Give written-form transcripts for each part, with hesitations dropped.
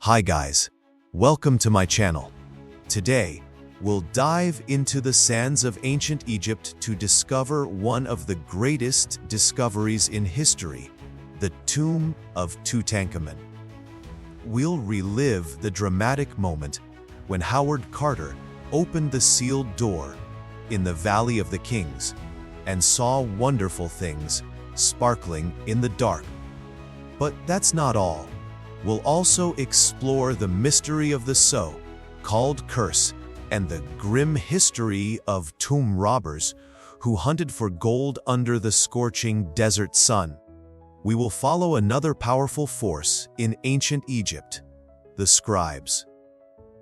Hi guys, welcome to my channel. Today, we'll dive into the sands of ancient Egypt to discover one of the greatest discoveries in history, the tomb of Tutankhamun. We'll relive the dramatic moment when Howard Carter opened the sealed door in the Valley of the Kings and saw wonderful things sparkling in the dark. But that's not all. We'll also explore the mystery of the so-called curse and the grim history of tomb robbers who hunted for gold under the scorching desert sun. We will follow another powerful force in ancient Egypt, the scribes.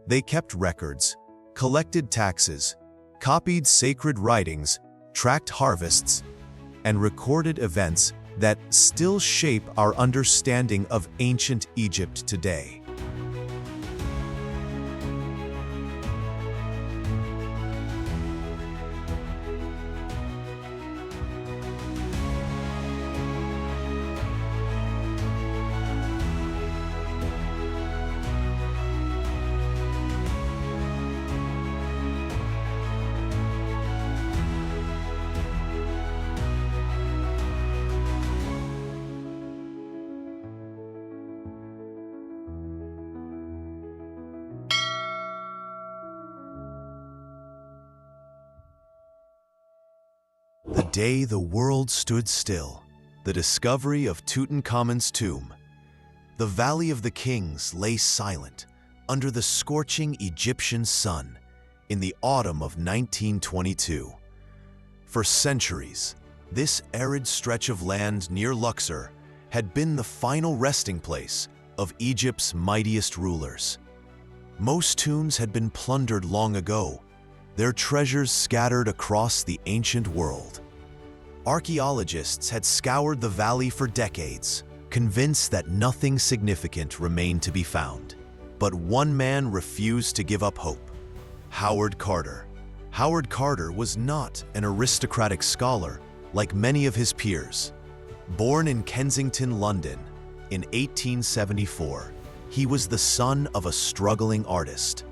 They kept records, collected taxes, copied sacred writings, tracked harvests, and recorded events that still shape our understanding of ancient Egypt today. The day the world stood still, the discovery of Tutankhamun's tomb. The Valley of the Kings lay silent under the scorching Egyptian sun in the autumn of 1922. For centuries, this arid stretch of land near Luxor had been the final resting place of Egypt's mightiest rulers. Most tombs had been plundered long ago, their treasures scattered across the ancient world. Archaeologists had scoured the valley for decades, convinced that nothing significant remained to be found. But one man refused to give up hope: Howard Carter. Howard Carter was not an aristocratic scholar like many of his peers. Born in Kensington, London, in 1874, he was the son of a struggling artist.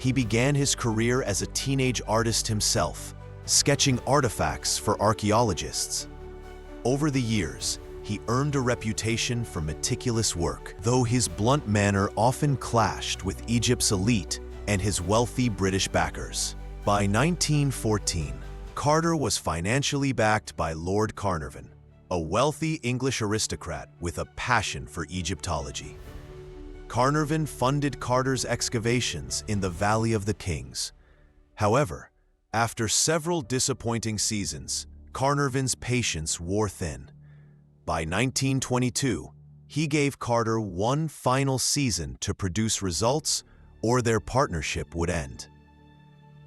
He began his career as a teenage artist himself, sketching artifacts for archaeologists. Over the years, he earned a reputation for meticulous work, though his blunt manner often clashed with Egypt's elite and his wealthy British backers. By 1914, Carter was financially backed by Lord Carnarvon, a wealthy English aristocrat with a passion for Egyptology. Carnarvon funded Carter's excavations in the Valley of the Kings. However, after several disappointing seasons, Carnarvon's patience wore thin. By 1922, he gave Carter one final season to produce results, or their partnership would end.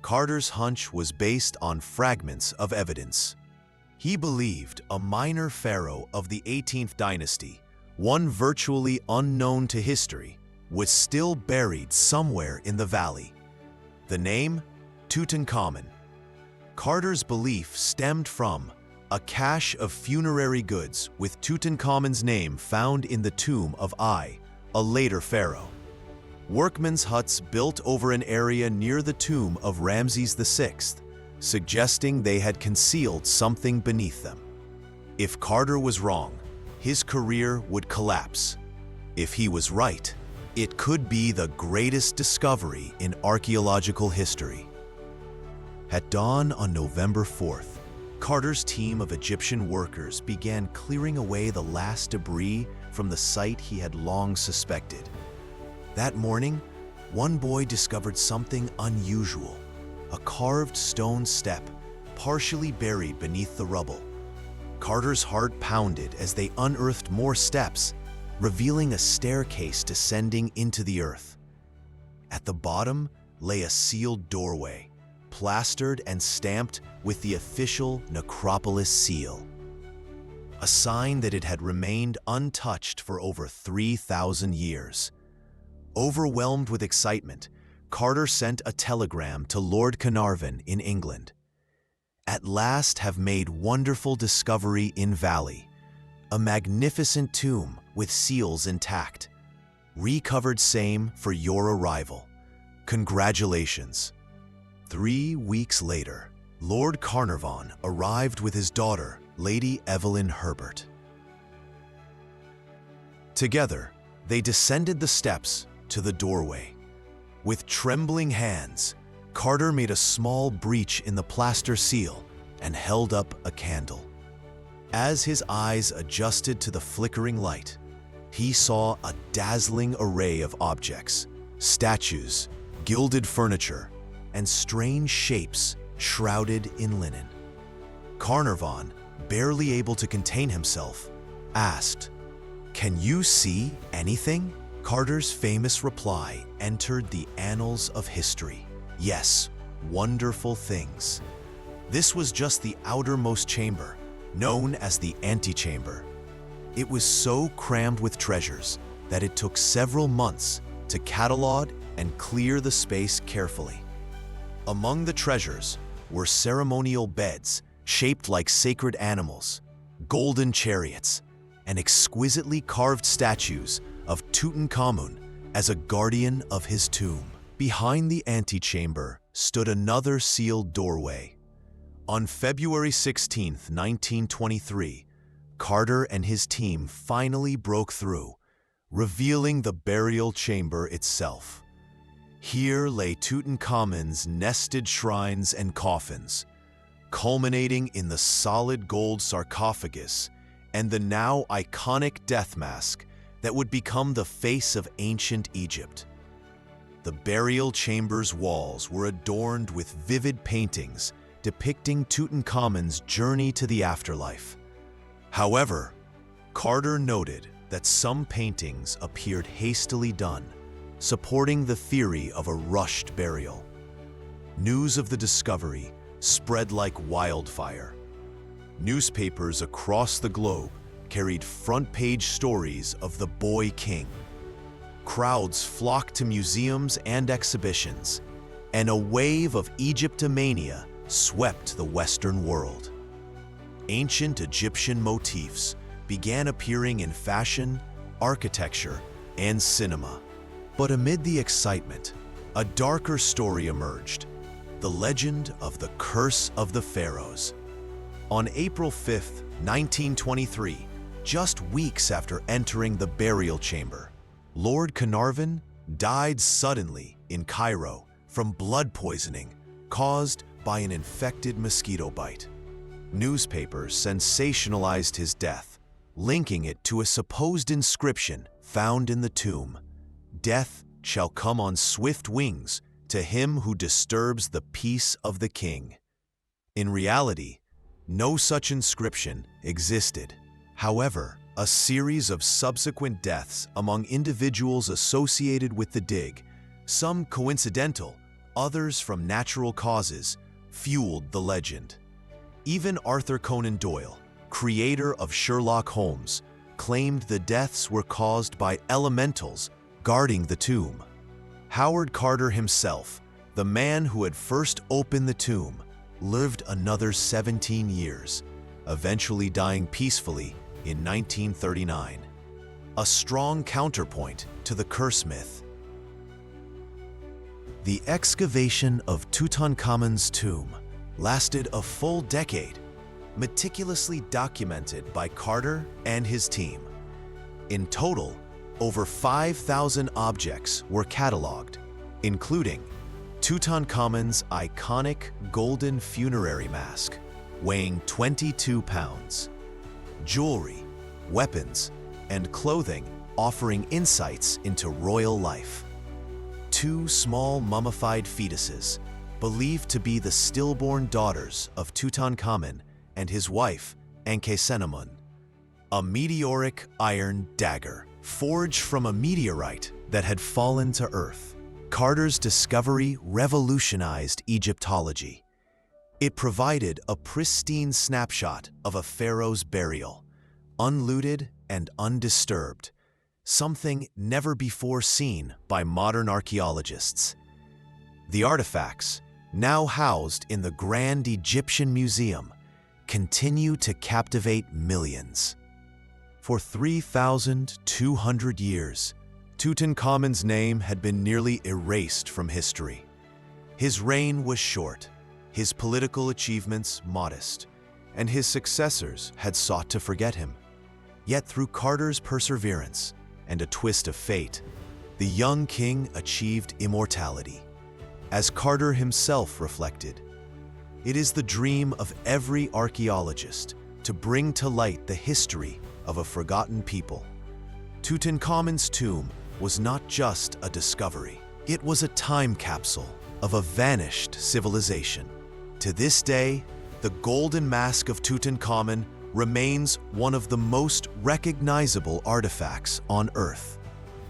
Carter's hunch was based on fragments of evidence. He believed a minor pharaoh of the 18th dynasty, one virtually unknown to history, was still buried somewhere in the valley. The name? Tutankhamun. Carter's belief stemmed from a cache of funerary goods with Tutankhamun's name found in the tomb of I, a later pharaoh. Workmen's huts built over an area near the tomb of Ramses VI, suggesting they had concealed something beneath them. If Carter was wrong, his career would collapse. If he was right, it could be the greatest discovery in archaeological history. At dawn on November 4th, Carter's team of Egyptian workers began clearing away the last debris from the site he had long suspected. That morning, one boy discovered something unusual: a carved stone step, partially buried beneath the rubble. Carter's heart pounded as they unearthed more steps, revealing a staircase descending into the earth. At the bottom lay a sealed doorway, plastered and stamped with the official necropolis seal, a sign that it had remained untouched for over 3,000 years. Overwhelmed with excitement, Carter sent a telegram to Lord Carnarvon in England. "At last have made wonderful discovery in valley, a magnificent tomb with seals intact. recovered same for your arrival. Congratulations. 3 weeks later, Lord Carnarvon arrived with his daughter, Lady Evelyn Herbert. Together, they descended the steps to the doorway. With trembling hands, Carter made a small breach in the plaster seal and held up a candle. As his eyes adjusted to the flickering light, he saw a dazzling array of objects, statues, gilded furniture, and strange shapes shrouded in linen. Carnarvon, barely able to contain himself, asked, "Can you see anything?" Carter's famous reply entered the annals of history. Yes, wonderful things. This was just the outermost chamber, known as the antechamber. It was so crammed with treasures that it took several months to catalog and clear the space carefully. Among the treasures were ceremonial beds shaped like sacred animals, golden chariots, and exquisitely carved statues of Tutankhamun as a guardian of his tomb. Behind the antechamber stood another sealed doorway. On February 16, 1923, Carter and his team finally broke through, revealing the burial chamber itself. Here lay Tutankhamun's nested shrines and coffins, culminating in the solid gold sarcophagus and the now iconic death mask that would become the face of ancient Egypt. The burial chamber's walls were adorned with vivid paintings depicting Tutankhamun's journey to the afterlife. However, Carter noted that some paintings appeared hastily done, supporting the theory of a rushed burial. News of the discovery spread like wildfire. Newspapers across the globe carried front-page stories of the boy king. Crowds flocked to museums and exhibitions, and a wave of Egyptomania swept the Western world. Ancient Egyptian motifs began appearing in fashion, architecture, and cinema. But amid the excitement, a darker story emerged: the legend of the Curse of the Pharaohs. On April 5, 1923, just weeks after entering the burial chamber, Lord Carnarvon died suddenly in Cairo from blood poisoning caused by an infected mosquito bite. Newspapers sensationalized his death, linking it to a supposed inscription found in the tomb: "Death shall come on swift wings to him who disturbs the peace of the king." In reality, no such inscription existed. However, a series of subsequent deaths among individuals associated with the dig, some coincidental, others from natural causes, fueled the legend. Even Arthur Conan Doyle, creator of Sherlock Holmes, claimed the deaths were caused by elementals guarding the tomb. Howard Carter himself, the man who had first opened the tomb, lived another 17 years, eventually dying peacefully in 1939. A strong counterpoint to the curse myth. The excavation of Tutankhamun's tomb lasted a full decade, meticulously documented by Carter and his team. In total, over 5,000 objects were cataloged, including Tutankhamun's iconic golden funerary mask, weighing 22 pounds, jewelry, weapons, and clothing offering insights into royal life, 2 small mummified fetuses, believed to be the stillborn daughters of Tutankhamun and his wife, Ankhesenamun, a meteoric iron dagger forged from a meteorite that had fallen to Earth. Carter's discovery revolutionized Egyptology. It provided a pristine snapshot of a pharaoh's burial, unlooted and undisturbed, something never before seen by modern archaeologists. The artifacts, now housed in the Grand Egyptian Museum, continue to captivate millions. For 3,200 years, Tutankhamun's name had been nearly erased from history. His reign was short, his political achievements modest, and his successors had sought to forget him. Yet through Carter's perseverance and a twist of fate, the young king achieved immortality. As Carter himself reflected, it is the dream of every archaeologist to bring to light the history of a forgotten people. Tutankhamun's tomb was not just a discovery. It was a time capsule of a vanished civilization. To this day, the golden mask of Tutankhamun remains one of the most recognizable artifacts on Earth,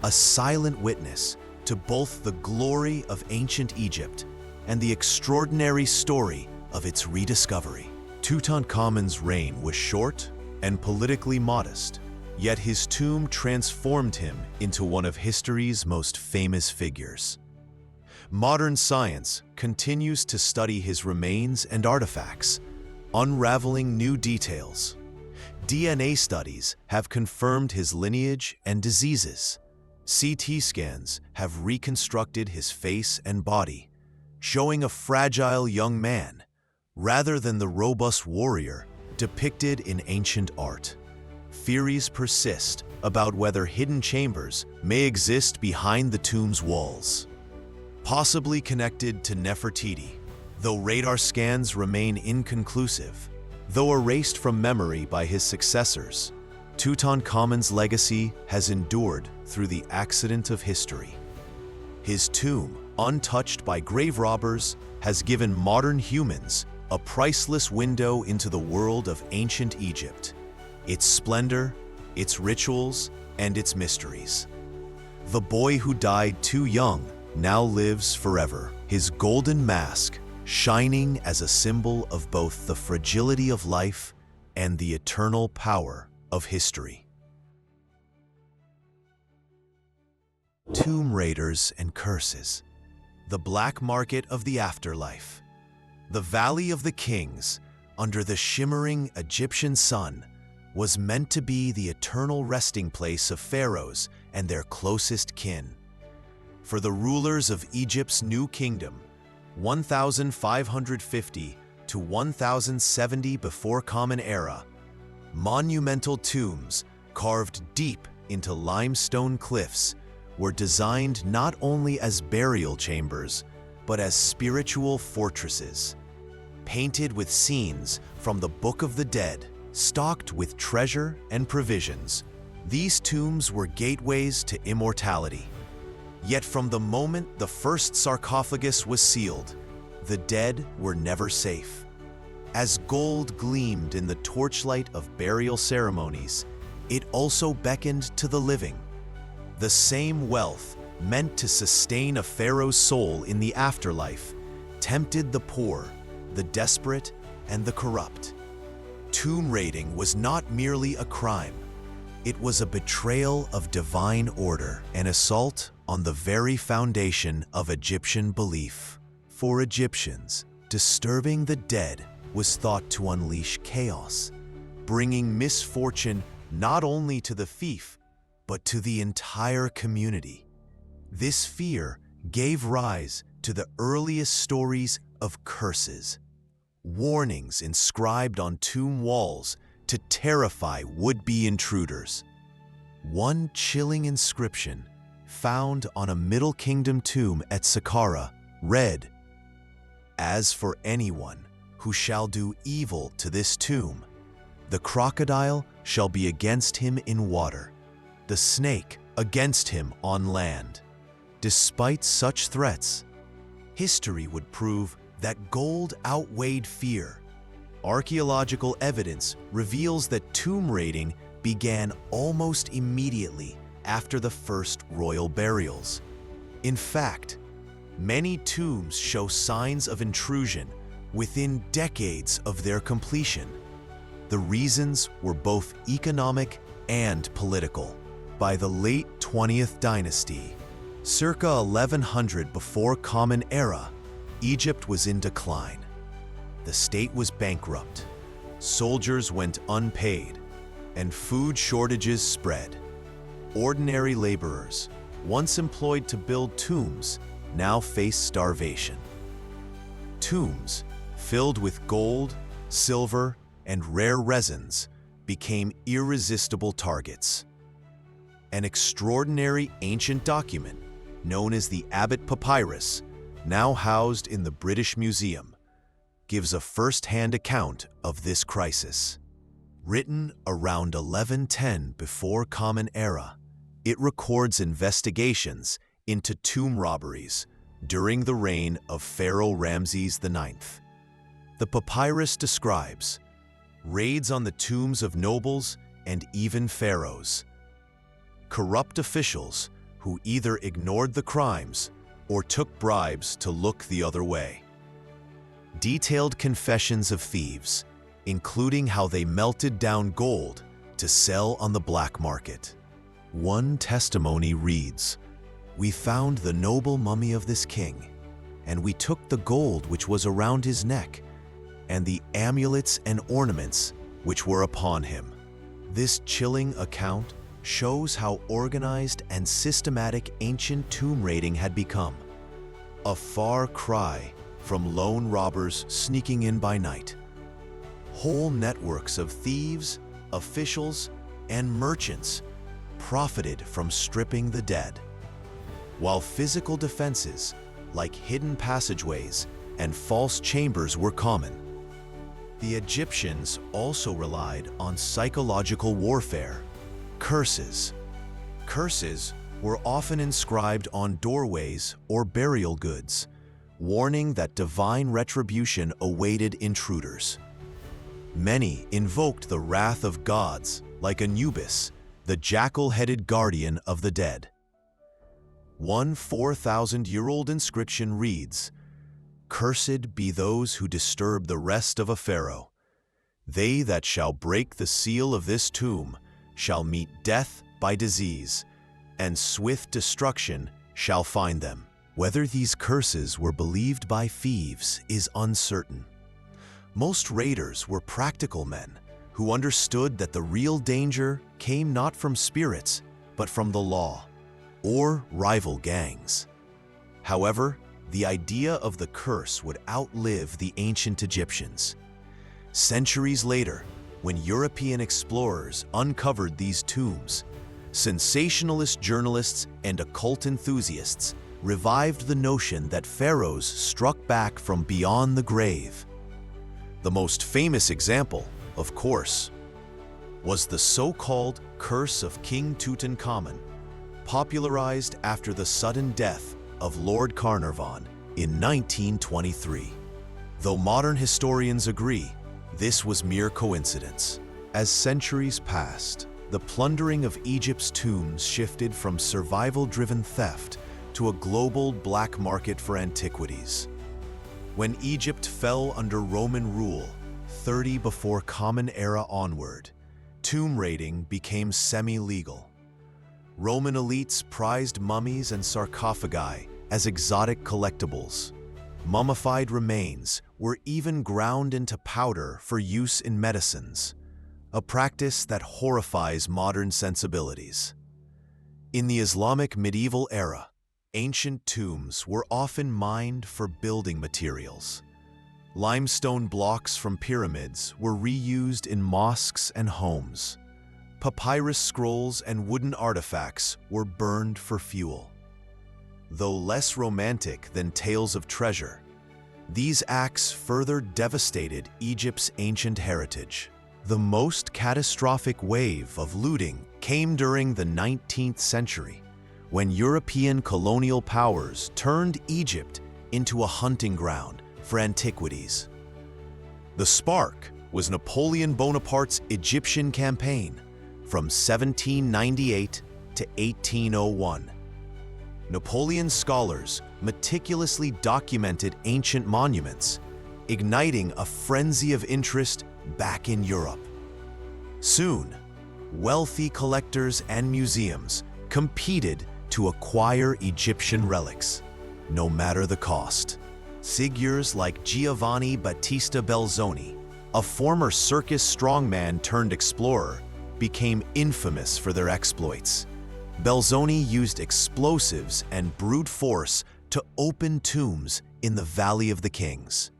a silent witness to both the glory of ancient Egypt and the extraordinary story of its rediscovery. Tutankhamun's reign was short and politically modest, yet his tomb transformed him into one of history's most famous figures. Modern science continues to study his remains and artifacts, unraveling new details. DNA studies have confirmed his lineage and diseases. CT scans have reconstructed his face and body, showing a fragile young man rather than the robust warrior depicted in ancient art. Theories persist about whether hidden chambers may exist behind the tomb's walls, possibly connected to Nefertiti, though radar scans remain inconclusive. Though erased from memory by his successors, Tutankhamun's legacy has endured through the accident of history. His tomb, untouched by grave robbers, has given modern humans a priceless window into the world of ancient Egypt, its splendor, its rituals, and its mysteries. The boy who died too young now lives forever, his golden mask shining as a symbol of both the fragility of life and the eternal power of history. Tomb raiders and curses. The black market of the afterlife. The Valley of the Kings, under the shimmering Egyptian sun, was meant to be the eternal resting place of pharaohs and their closest kin. For the rulers of Egypt's new kingdom, 1550 to 1070 before Common Era, monumental tombs carved deep into limestone cliffs were designed not only as burial chambers, but as spiritual fortresses. Painted with scenes from the Book of the Dead, stocked with treasure and provisions, these tombs were gateways to immortality. Yet from the moment the first sarcophagus was sealed, the dead were never safe. As gold gleamed in the torchlight of burial ceremonies, it also beckoned to the living. The same wealth meant to sustain a pharaoh's soul in the afterlife tempted the poor, the desperate, and the corrupt. Tomb raiding was not merely a crime. It was a betrayal of divine order, an assault on the very foundation of Egyptian belief. For Egyptians, disturbing the dead was thought to unleash chaos, bringing misfortune not only to the thief, but to the entire community. This fear gave rise to the earliest stories of curses, warnings inscribed on tomb walls to terrify would-be intruders. One chilling inscription found on a Middle Kingdom tomb at Saqqara read, "As for anyone who shall do evil to this tomb, the crocodile shall be against him in water, the snake against him on land." Despite such threats, history would prove that gold outweighed fear. Archaeological evidence reveals that tomb raiding began almost immediately after the first royal burials. In fact, many tombs show signs of intrusion within decades of their completion. The reasons were both economic and political. By the late 20th dynasty, circa 1100 before Common Era, Egypt was in decline. The state was bankrupt, soldiers went unpaid, and food shortages spread. Ordinary laborers, once employed to build tombs, now face starvation. Tombs, filled with gold, silver, and rare resins, became irresistible targets. An extraordinary ancient document, known as the Abbott Papyrus, now housed in the British Museum, gives a first-hand account of this crisis. Written around 1110 before Common Era, it records investigations into tomb robberies during the reign of Pharaoh Ramses IX. The papyrus describes raids on the tombs of nobles and even pharaohs, corrupt officials who either ignored the crimes or took bribes to look the other way. Detailed confessions of thieves, including how they melted down gold to sell on the black market. One testimony reads, "We found the noble mummy of this king, and we took the gold which was around his neck, and the amulets and ornaments which were upon him." This chilling account shows how organized and systematic ancient tomb raiding had become, a far cry from lone robbers sneaking in by night. Whole networks of thieves, officials, and merchants profited from stripping the dead, while physical defenses like hidden passageways and false chambers were common. The Egyptians also relied on psychological warfare, curses. Curses were often inscribed on doorways or burial goods, warning that divine retribution awaited intruders. Many invoked the wrath of gods like Anubis, the jackal-headed guardian of the dead. One 4,000-year-old inscription reads, "Cursed be those who disturb the rest of a pharaoh. They that shall break the seal of this tomb shall meet death by disease, and swift destruction shall find them." Whether these curses were believed by thieves is uncertain. Most raiders were practical men who understood that the real danger came not from spirits, but from the law or rival gangs. However, the idea of the curse would outlive the ancient Egyptians. Centuries later, when European explorers uncovered these tombs, sensationalist journalists and occult enthusiasts revived the notion that pharaohs struck back from beyond the grave. The most famous example, of course, was the so-called Curse of King Tutankhamun, popularized after the sudden death of Lord Carnarvon in 1923. Though modern historians agree this was mere coincidence. As centuries passed, the plundering of Egypt's tombs shifted from survival-driven theft to a global black market for antiquities. When Egypt fell under Roman rule, 30 before Common Era onward, tomb raiding became semi-legal. Roman elites prized mummies and sarcophagi as exotic collectibles. Mummified remains were even ground into powder for use in medicines, a practice that horrifies modern sensibilities. In the Islamic medieval era, ancient tombs were often mined for building materials. Limestone blocks from pyramids were reused in mosques and homes. Papyrus scrolls and wooden artifacts were burned for fuel. Though less romantic than tales of treasure, these acts further devastated Egypt's ancient heritage. The most catastrophic wave of looting came during the 19th century, when European colonial powers turned Egypt into a hunting ground for antiquities. The spark was Napoleon Bonaparte's Egyptian campaign from 1798 to 1801. Napoleon's scholars meticulously documented ancient monuments, igniting a frenzy of interest back in Europe. Soon, wealthy collectors and museums competed to acquire Egyptian relics, no matter the cost. Figures like Giovanni Battista Belzoni, a former circus strongman turned explorer, became infamous for their exploits. Belzoni used explosives and brute force to open tombs in the Valley of the Kings.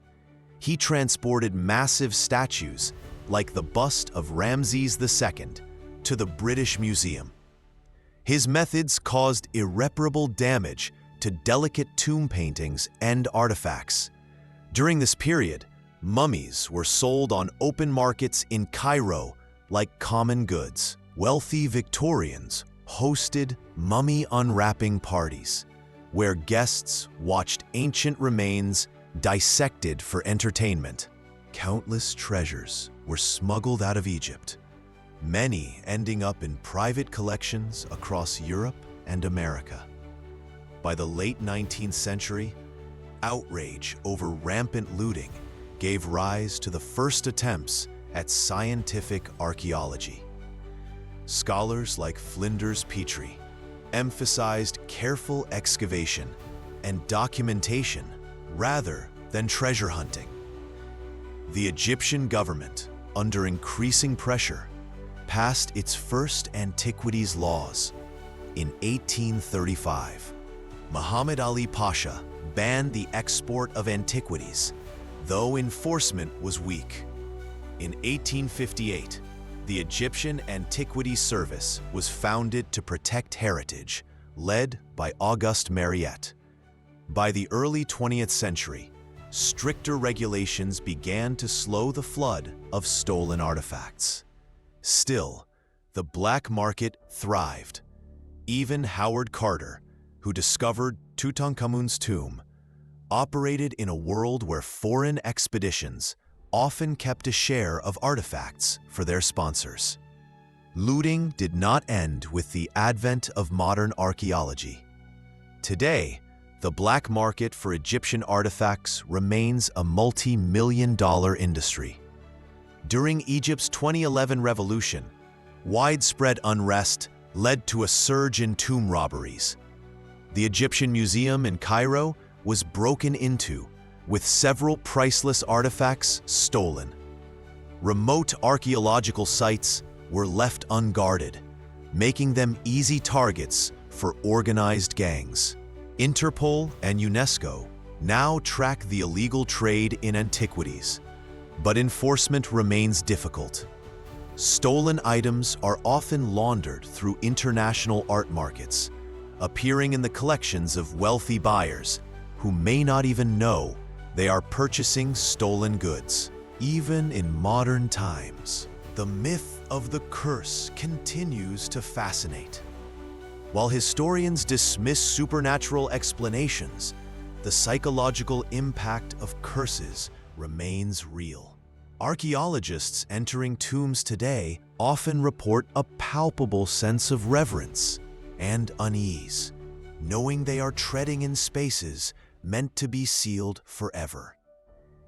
He transported massive statues, like the bust of Ramses II, to the British Museum. His methods caused irreparable damage to delicate tomb paintings and artifacts. During this period, mummies were sold on open markets in Cairo like common goods. Wealthy Victorians hosted mummy unwrapping parties, where guests watched ancient remains dissected for entertainment. Countless treasures were smuggled out of Egypt, many ending up in private collections across Europe and America. By the late 19th century, outrage over rampant looting gave rise to the first attempts at scientific archaeology. Scholars like Flinders Petrie emphasized careful excavation and documentation rather than treasure hunting. The Egyptian government, under increasing pressure, passed its first antiquities laws. In 1835, Muhammad Ali Pasha banned the export of antiquities, though enforcement was weak. In 1858, the Egyptian Antiquities Service was founded to protect heritage, led by Auguste Mariette. By the early 20th century, stricter regulations began to slow the flood of stolen artifacts. Still, the black market thrived. Even Howard Carter, who discovered Tutankhamun's tomb, operated in a world where foreign expeditions often kept a share of artifacts for their sponsors. Looting did not end with the advent of modern archaeology. Today, the black market for Egyptian artifacts remains a multi-million-dollar industry. During Egypt's 2011 revolution, widespread unrest led to a surge in tomb robberies. The Egyptian Museum in Cairo was broken into, with several priceless artifacts stolen. Remote archaeological sites were left unguarded, making them easy targets for organized gangs. Interpol and UNESCO now track the illegal trade in antiquities, but enforcement remains difficult. Stolen items are often laundered through international art markets, appearing in the collections of wealthy buyers who may not even know they are purchasing stolen goods. Even in modern times, the myth of the curse continues to fascinate. While historians dismiss supernatural explanations, the psychological impact of curses remains real. Archaeologists entering tombs today often report a palpable sense of reverence and unease, knowing they are treading in spaces meant to be sealed forever.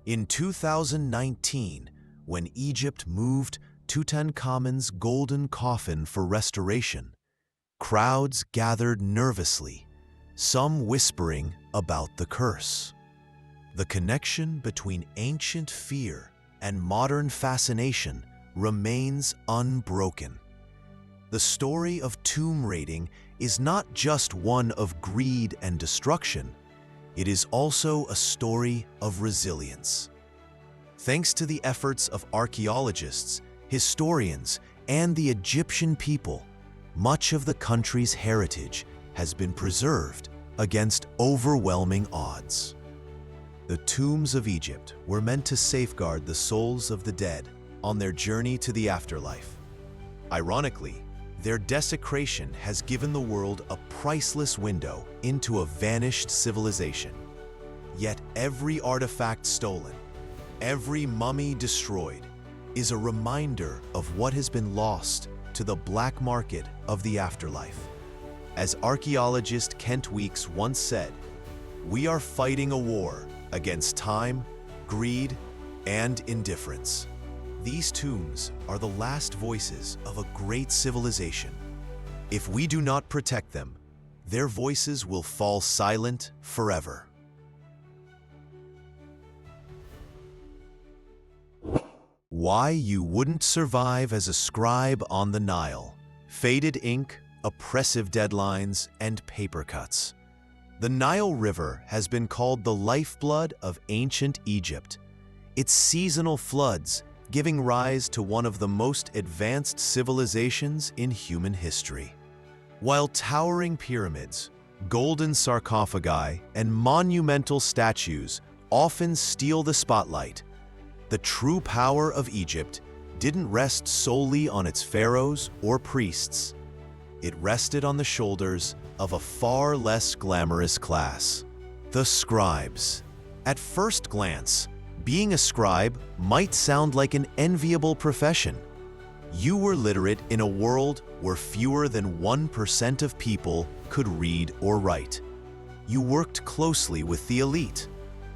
In 2019, when Egypt moved Tutankhamun's golden coffin for restoration, crowds gathered nervously, some whispering about the curse. The connection between ancient fear and modern fascination remains unbroken. The story of tomb raiding is not just one of greed and destruction, it is also a story of resilience. Thanks to the efforts of archaeologists, historians, and the Egyptian people, much of the country's heritage has been preserved against overwhelming odds. The tombs of Egypt were meant to safeguard the souls of the dead on their journey to the afterlife. Ironically, their desecration has given the world a priceless window into a vanished civilization. Yet every artifact stolen, every mummy destroyed, is a reminder of what has been lost to the black market of the afterlife. As archaeologist Kent Weeks once said, "We are fighting a war against time, greed, and indifference." These tombs are the last voices of a great civilization. If we do not protect them, their voices will fall silent forever. Why you wouldn't survive as a scribe on the Nile. Faded ink, oppressive deadlines, and paper cuts. The Nile River has been called the lifeblood of ancient Egypt, its seasonal floods giving rise to one of the most advanced civilizations in human history. While towering pyramids, golden sarcophagi, and monumental statues often steal the spotlight, the true power of Egypt didn't rest solely on its pharaohs or priests. It rested on the shoulders of a far less glamorous class, the scribes. At first glance, being a scribe might sound like an enviable profession. You were literate in a world where fewer than 1% of people could read or write. You worked closely with the elite,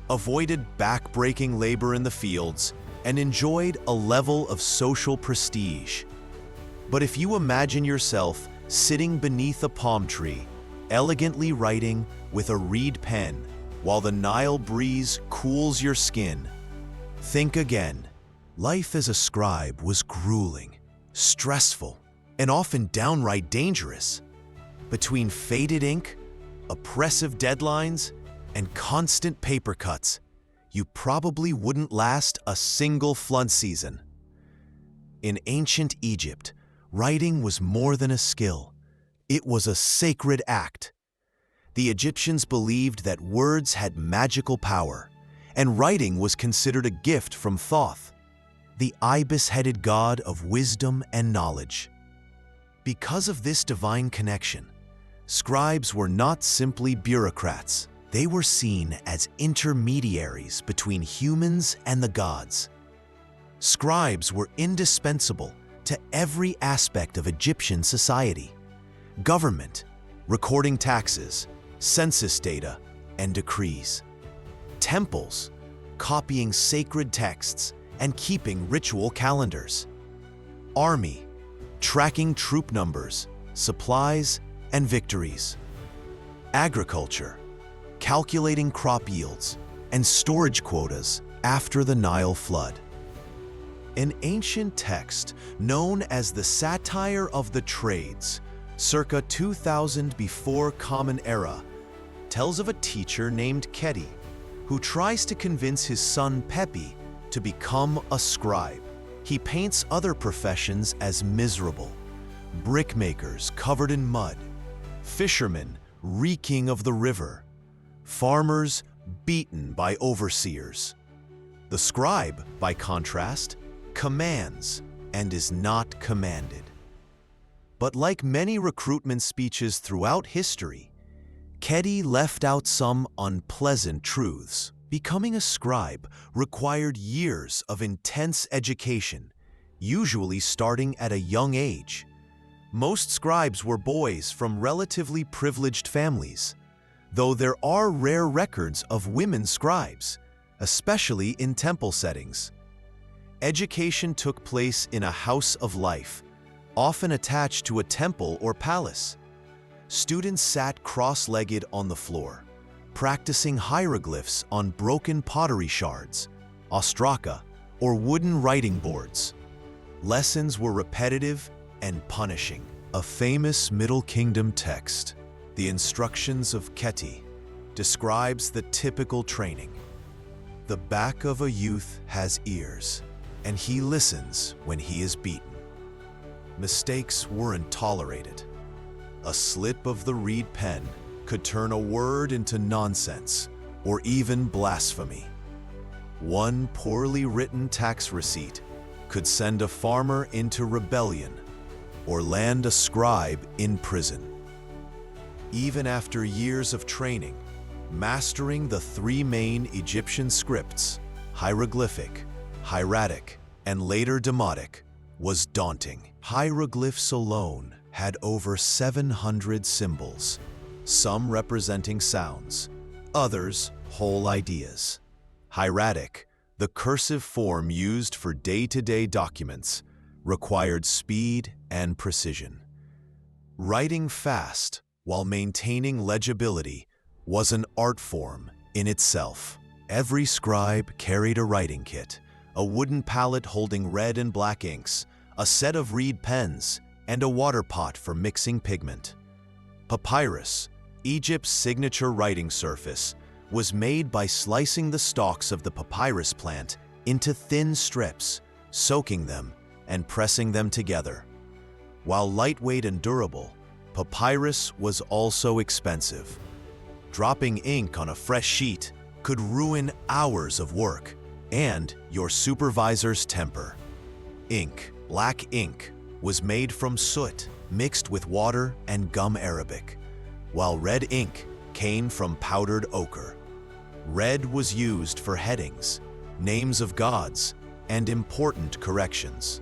avoided back-breaking labor in the fields, and enjoyed a level of social prestige. But if you imagine yourself sitting beneath a palm tree, elegantly writing with a reed pen while the Nile breeze cools your skin, think again. Life as a scribe was grueling, stressful, and often downright dangerous. Between faded ink, oppressive deadlines, and constant paper cuts, you probably wouldn't last a single flood season. In ancient Egypt, writing was more than a skill. It was a sacred act. The Egyptians believed that words had magical power, and writing was considered a gift from Thoth, the ibis-headed god of wisdom and knowledge. Because of this divine connection, scribes were not simply bureaucrats. They were seen as intermediaries between humans and the gods. Scribes were indispensable to every aspect of Egyptian society: government, recording taxes, census data, and decrees; temples, copying sacred texts and keeping ritual calendars; army, tracking troop numbers, supplies, and victories; agriculture, calculating crop yields and storage quotas after the Nile flood. An ancient text known as the Satire of the Trades, circa 2000 before Common Era, tells of a teacher named Keti who tries to convince his son Pepi to become a scribe. He paints other professions as miserable: brickmakers covered in mud, fishermen reeking of the river, farmers beaten by overseers. The scribe, by contrast, commands and is not commanded. But like many recruitment speeches throughout history, Keti left out some unpleasant truths. Becoming a scribe required years of intense education, usually starting at a young age. Most scribes were boys from relatively privileged families, though there are rare records of women scribes, especially in temple settings. Education took place in a house of life, often attached to a temple or palace. Students sat cross-legged on the floor, practicing hieroglyphs on broken pottery shards, ostraka, or wooden writing boards. Lessons were repetitive and punishing. A famous Middle Kingdom text, The Instructions of Keti, describes the typical training. The back of a youth has ears, and he listens when he is beaten. Mistakes weren't tolerated. A slip of the reed pen could turn a word into nonsense or even blasphemy. One poorly written tax receipt could send a farmer into rebellion or land a scribe in prison. Even after years of training, mastering the three main Egyptian scripts, hieroglyphic, hieratic, and later demotic, was daunting. Hieroglyphs alone had over 700 symbols, some representing sounds, others whole ideas. Hieratic, the cursive form used for day-to-day documents, required speed and precision. Writing fast while maintaining legibility was an art form in itself. Every scribe carried a writing kit, a wooden palette holding red and black inks, a set of reed pens, and a water pot for mixing pigment. Papyrus, Egypt's signature writing surface, was made by slicing the stalks of the papyrus plant into thin strips, soaking them, and pressing them together. While lightweight and durable, papyrus was also expensive. Dropping ink on a fresh sheet could ruin hours of work and your supervisor's temper. Ink, black ink, was made from soot mixed with water and gum arabic, while red ink came from powdered ochre. Red was used for headings, names of gods, and important corrections.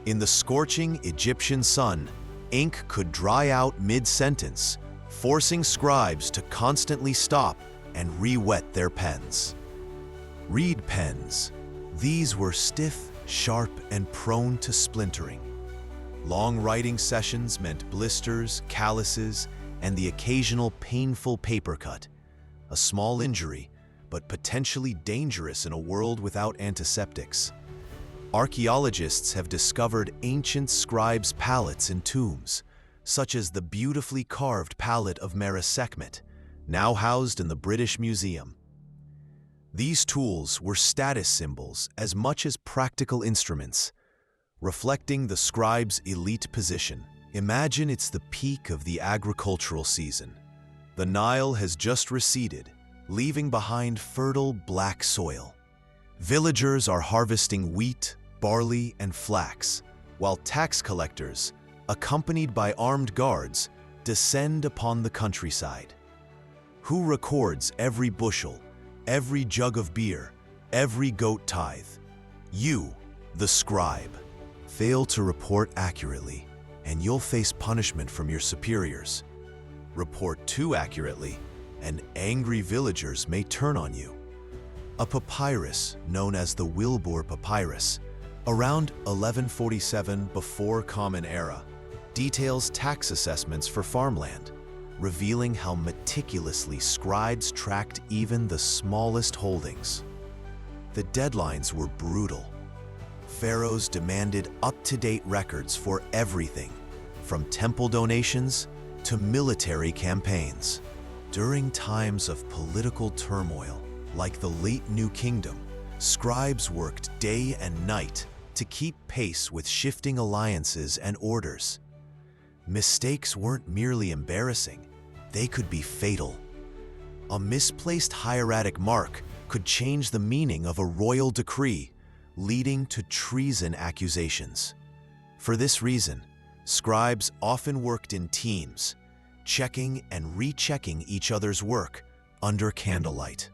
In the scorching Egyptian sun, ink could dry out mid-sentence, forcing scribes to constantly stop and re-wet their pens. Reed pens. These were stiff, sharp, and prone to splintering. Long writing sessions meant blisters, calluses, and the occasional painful paper cut. A small injury, but potentially dangerous in a world without antiseptics. Archaeologists have discovered ancient scribes' palettes in tombs, such as the beautifully carved palette of Sekhmet, now housed in the British Museum. These tools were status symbols as much as practical instruments, reflecting the scribe's elite position. Imagine it's the peak of the agricultural season. The Nile has just receded, leaving behind fertile black soil. Villagers are harvesting wheat, barley, and flax, while tax collectors, accompanied by armed guards, descend upon the countryside. Who records every bushel, every jug of beer, every goat tithe? You, the scribe. Fail to report accurately, and you'll face punishment from your superiors. Report too accurately, and angry villagers may turn on you. A papyrus, known as the Wilbur Papyrus, around 1147 before Common Era, details tax assessments for farmland, revealing how meticulously scribes tracked even the smallest holdings. The deadlines were brutal. Pharaohs demanded up-to-date records for everything, from temple donations to military campaigns. During times of political turmoil, like the late New Kingdom, scribes worked day and night to keep pace with shifting alliances and orders. Mistakes weren't merely embarrassing, they could be fatal. A misplaced hieratic mark could change the meaning of a royal decree, leading to treason accusations. For this reason, scribes often worked in teams, checking and rechecking each other's work under candlelight.